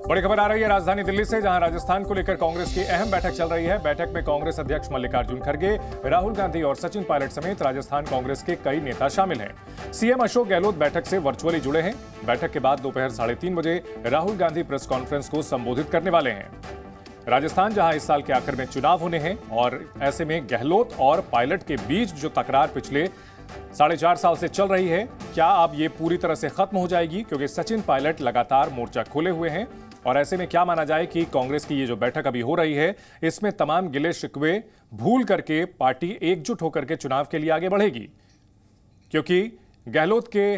बड़ी खबर आ रही है राजधानी दिल्ली से, जहां राजस्थान को लेकर कांग्रेस की अहम बैठक चल रही है। बैठक में कांग्रेस अध्यक्ष मल्लिकार्जुन खड़गे, राहुल गांधी और सचिन पायलट समेत राजस्थान कांग्रेस के कई नेता शामिल हैं। सीएम अशोक गहलोत बैठक से वर्चुअली जुड़े हैं। बैठक के बाद दोपहर 3:30 बजे राहुल गांधी प्रेस कॉन्फ्रेंस को संबोधित करने वाले हैं। राजस्थान जहां इस साल के आखिर में चुनाव होने हैं और ऐसे में गहलोत और पायलट के बीच जो तकरार पिछले 4.5 साल से चल रही है, क्या अब ये पूरी तरह से खत्म हो जाएगी? क्योंकि सचिन पायलट लगातार मोर्चा खोले हुए हैं और ऐसे में क्या माना जाए कि कांग्रेस की ये जो बैठक अभी हो रही है, इसमें तमाम गिले शिकवे भूल करके पार्टी एकजुट होकर के चुनाव के लिए आगे बढ़ेगी। क्योंकि गहलोत के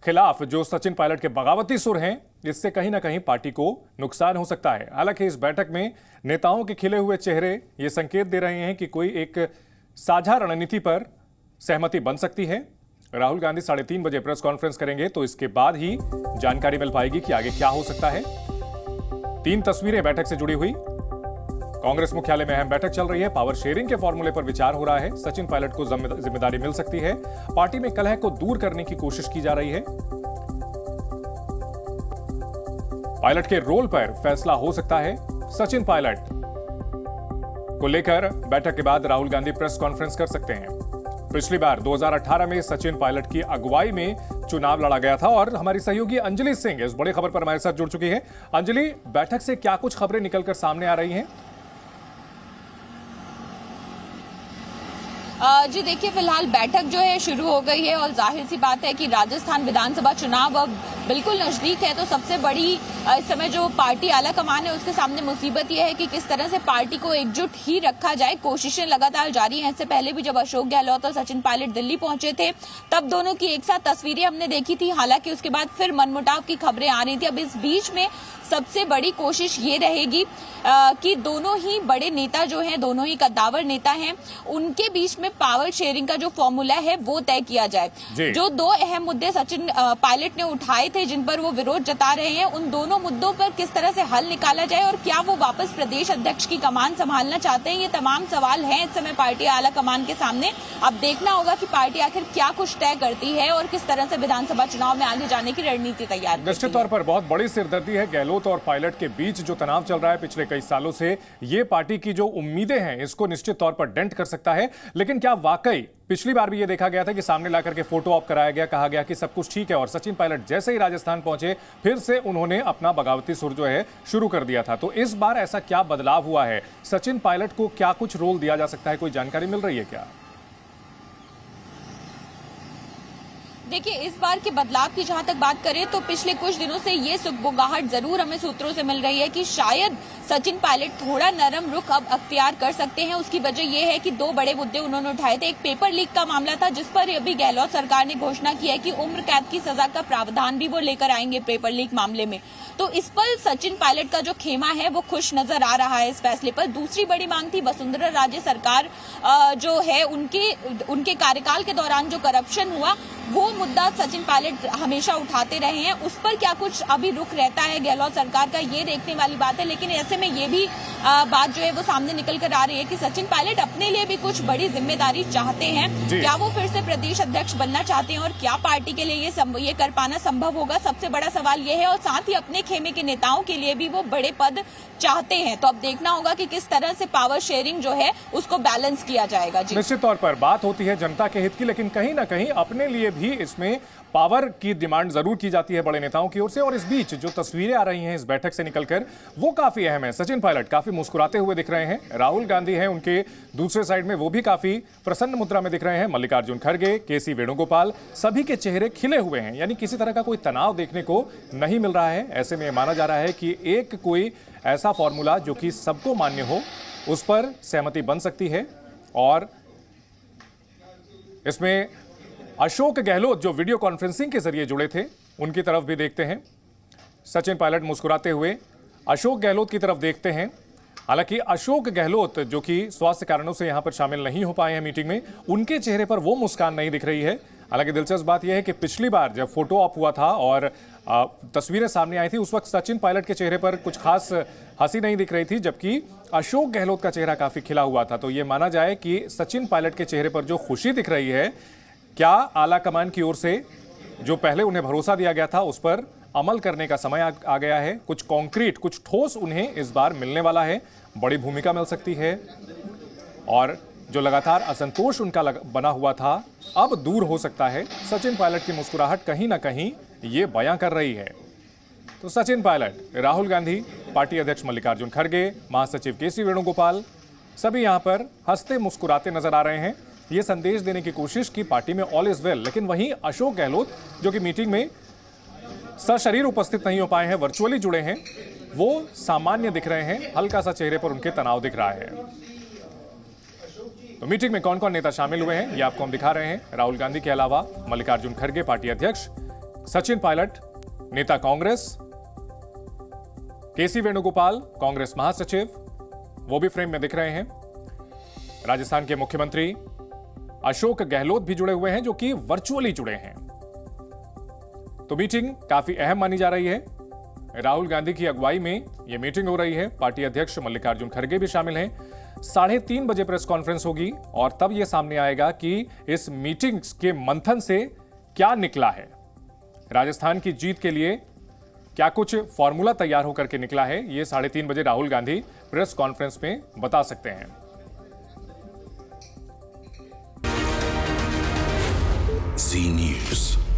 खिलाफ जो सचिन पायलट के बगावती सुर हैं, इससे कहीं ना कहीं पार्टी को नुकसान हो सकता है। हालांकि इस बैठक में नेताओं के खिले हुए चेहरे ये संकेत दे रहे हैं कि कोई एक साझा रणनीति पर सहमति बन सकती है। राहुल गांधी 3:30 बजे प्रेस कॉन्फ्रेंस करेंगे, तो इसके बाद ही जानकारी मिल पाएगी कि आगे क्या हो सकता है। 3 तस्वीरें बैठक से जुड़ी हुई। कांग्रेस मुख्यालय में अहम बैठक चल रही है। पावर शेयरिंग के फॉर्मूले पर विचार हो रहा है। सचिन पायलट को जिम्मेदारी मिल सकती है। पार्टी में कलह को दूर करने की कोशिश की जा रही है। पायलट के रोल पर फैसला हो सकता है। सचिन पायलट को लेकर बैठक के बाद राहुल गांधी प्रेस कॉन्फ्रेंस कर सकते हैं। पिछली बार 2018 में सचिन पायलट की अगुवाई में चुनाव लड़ा गया था और हमारी सहयोगी अंजलि सिंह इस बड़ी खबर पर हमारे साथ जुड़ चुकी है। अंजलि, बैठक से क्या कुछ खबरें निकलकर सामने आ रही हैं? जी देखिए, फिलहाल बैठक जो है शुरू हो गई है और जाहिर सी बात है कि राजस्थान विधानसभा चुनाव अब बिल्कुल नजदीक है। तो सबसे बड़ी इस समय जो पार्टी आला कमान है, उसके सामने मुसीबत यह है कि किस तरह से पार्टी को एकजुट ही रखा जाए। कोशिशें लगातार जारी हैं। इससे पहले भी जब अशोक गहलोत और सचिन पायलट दिल्ली पहुंचे थे, तब दोनों की एक साथ तस्वीरें हमने देखी थी। हालांकि उसके बाद फिर मनमुटाव की खबरें आ रही थी। अब इस बीच में सबसे बड़ी कोशिश ये रहेगी कि दोनों ही बड़े नेता जो हैं, दोनों ही कद्दावर नेता हैं, उनके बीच में पावर शेयरिंग का जो फॉर्मूला है वो तय किया जाए। जो 2 अहम मुद्दे सचिन पायलट ने उठाए थे, जिन पर वो विरोध जता रहे हैं, उन दोनों मुद्दों पर किस तरह से हल निकाला जाए और क्या वो वापस प्रदेश अध्यक्ष की कमान संभालना चाहते हैं, ये तमाम सवाल हैं इस समय पार्टी आला कमान के सामने। अब देखना होगा कि पार्टी आखिर क्या कुछ तय करती है और किस तरह से विधानसभा चुनाव में आगे जाने की रणनीति तैयार करती है। निश्चित तौर पर बहुत बड़ी सिरदर्दी है। गहलोत और पायलट के बीच जो तनाव चल रहा है पिछले कई सालों से, ये पार्टी की जो उम्मीदें हैं, इसको निश्चित तौर पर डेंट कर सकता है। लेकिन क्या वाकई पिछली बार भी ये देखा गया था कि सामने लाकर के फोटो ऑप कराया गया, कहा गया कि सब कुछ ठीक है, और सचिन पायलट जैसे ही राजस्थान पहुंचे फिर से उन्होंने अपना बगावती सुर जो है शुरू कर दिया था। तो इस बार ऐसा क्या बदलाव हुआ है? सचिन पायलट को क्या कुछ रोल दिया जा सकता है? कोई जानकारी मिल रही है क्या? देखिए, इस बार के बदलाव की जहां तक बात करें तो पिछले कुछ दिनों से ये सुगबुगाहट जरूर हमें सूत्रों से मिल रही है कि शायद सचिन पायलट थोड़ा नरम रुख अब अख्तियार कर सकते हैं। उसकी वजह यह है कि 2 बड़े मुद्दे उन्होंने उठाए थे। एक पेपर लीक का मामला था, जिस पर अभी गहलोत सरकार ने घोषणा की है कि उम्र कैद की सजा का प्रावधान भी वो लेकर आएंगे पेपर लीक मामले में। तो इस पर सचिन पायलट का जो खेमा है वो खुश नजर आ रहा है इस फैसले पर। दूसरी बड़ी मांग थी वसुंधरा राजे सरकार जो है, उनके कार्यकाल के दौरान जो करप्शन हुआ, वो मुद्दा सचिन पायलट हमेशा उठाते रहे हैं। उस पर क्या कुछ अभी रुख रहता है गहलोत सरकार का, ये देखने वाली बात है। लेकिन ऐसे में ये भी बात जो है वो सामने निकल कर आ रही है कि सचिन पायलट अपने लिए भी कुछ बड़ी जिम्मेदारी चाहते हैं। क्या वो फिर से प्रदेश अध्यक्ष बनना चाहते हैं और क्या पार्टी के लिए ये कर पाना संभव होगा, सबसे बड़ा सवाल ये है। और साथ ही अपने खेमे के नेताओं के लिए भी वो बड़े पद चाहते हैं। तो अब देखना होगा कि किस तरह से पावर शेयरिंग जो है उसको बैलेंस किया जाएगा। निश्चित तौर पर बात होती है जनता के हित की, लेकिन कहीं ना कहीं अपने लिए भी इसमें पावर की डिमांड जरूर की जाती है बड़े नेताओं की ओर से। और इस बीच जो तस्वीरें आ रही हैं इस बैठक से निकलकर, वो काफी अहम है। सचिन पायलट काफी मुस्कुराते हुए दिख रहे हैं। राहुल गांधी हैं उनके दूसरे साइड में, वो भी काफी प्रसन्न मुद्रा में दिख रहे हैं। मल्लिकार्जुन खड़गे, केसी वेणुगोपाल, सभी के चेहरे खिले हुए हैं। यानी किसी तरह का कोई तनाव देखने को नहीं मिल रहा है। ऐसे में माना जा रहा है कि एक कोई ऐसा फॉर्मूला जो कि सबको मान्य हो, उस पर सहमति बन सकती है। और इसमें अशोक गहलोत जो वीडियो कॉन्फ्रेंसिंग के जरिए जुड़े थे, उनकी तरफ भी देखते हैं। सचिन पायलट मुस्कुराते हुए अशोक गहलोत की तरफ देखते हैं। हालांकि अशोक गहलोत जो कि स्वास्थ्य कारणों से यहां पर शामिल नहीं हो पाए हैं मीटिंग में, उनके चेहरे पर वो मुस्कान नहीं दिख रही है। हालांकि दिलचस्प बात यह है कि पिछली बार जब फोटो ऑप हुआ था और तस्वीरें सामने आई थी, उस वक्त सचिन पायलट के चेहरे पर कुछ खास हंसी नहीं दिख रही थी, जबकि अशोक गहलोत का चेहरा काफी खिला हुआ था। तो ये माना जाए कि सचिन पायलट के चेहरे पर जो खुशी दिख रही है, क्या आला कमान की ओर से जो पहले उन्हें भरोसा दिया गया था उस पर अमल करने का समय आ गया है। कुछ कॉन्क्रीट, कुछ ठोस उन्हें इस बार मिलने वाला है। बड़ी भूमिका मिल सकती है और जो लगातार असंतोष उनका बना हुआ था अब दूर हो सकता है। सचिन पायलट की मुस्कुराहट कहीं ना कहीं ये बयां कर रही है। तो सचिन पायलट, राहुल गांधी, पार्टी अध्यक्ष मल्लिकार्जुन खड़गे, महासचिव केसी वेणुगोपाल सभी यहां पर हंसते मुस्कुराते नजर आ रहे हैं। ये संदेश देने की कोशिश की पार्टी में ऑल इज वेल। लेकिन वहीं अशोक गहलोत जो कि मीटिंग में सशरीर उपस्थित नहीं हो पाए हैं, वर्चुअली जुड़े हैं, वो सामान्य दिख रहे हैं। हल्का सा चेहरे पर उनके तनाव दिख रहा है। तो मीटिंग में कौन कौन नेता शामिल हुए हैं ये आपको हम दिखा रहे हैं। राहुल गांधी के अलावा मल्लिकार्जुन खड़गे पार्टी अध्यक्ष, सचिन पायलट नेता कांग्रेस, केसी वेणुगोपाल कांग्रेस महासचिव वो भी फ्रेम में दिख रहे हैं। राजस्थान के मुख्यमंत्री अशोक गहलोत भी जुड़े हुए हैं जो कि वर्चुअली जुड़े हैं। तो मीटिंग काफी अहम मानी जा रही है। राहुल गांधी की अगुवाई में यह मीटिंग हो रही है। पार्टी अध्यक्ष मल्लिकार्जुन खड़गे भी शामिल हैं। 3:30 बजे प्रेस कॉन्फ्रेंस होगी और तब यह सामने आएगा कि इस मीटिंग के मंथन से क्या निकला है। राजस्थान की जीत के लिए क्या कुछ फॉर्मूला तैयार होकर के निकला है, ये 3:30 बजे राहुल गांधी प्रेस कॉन्फ्रेंस में बता सकते हैं। जी न्यूज़।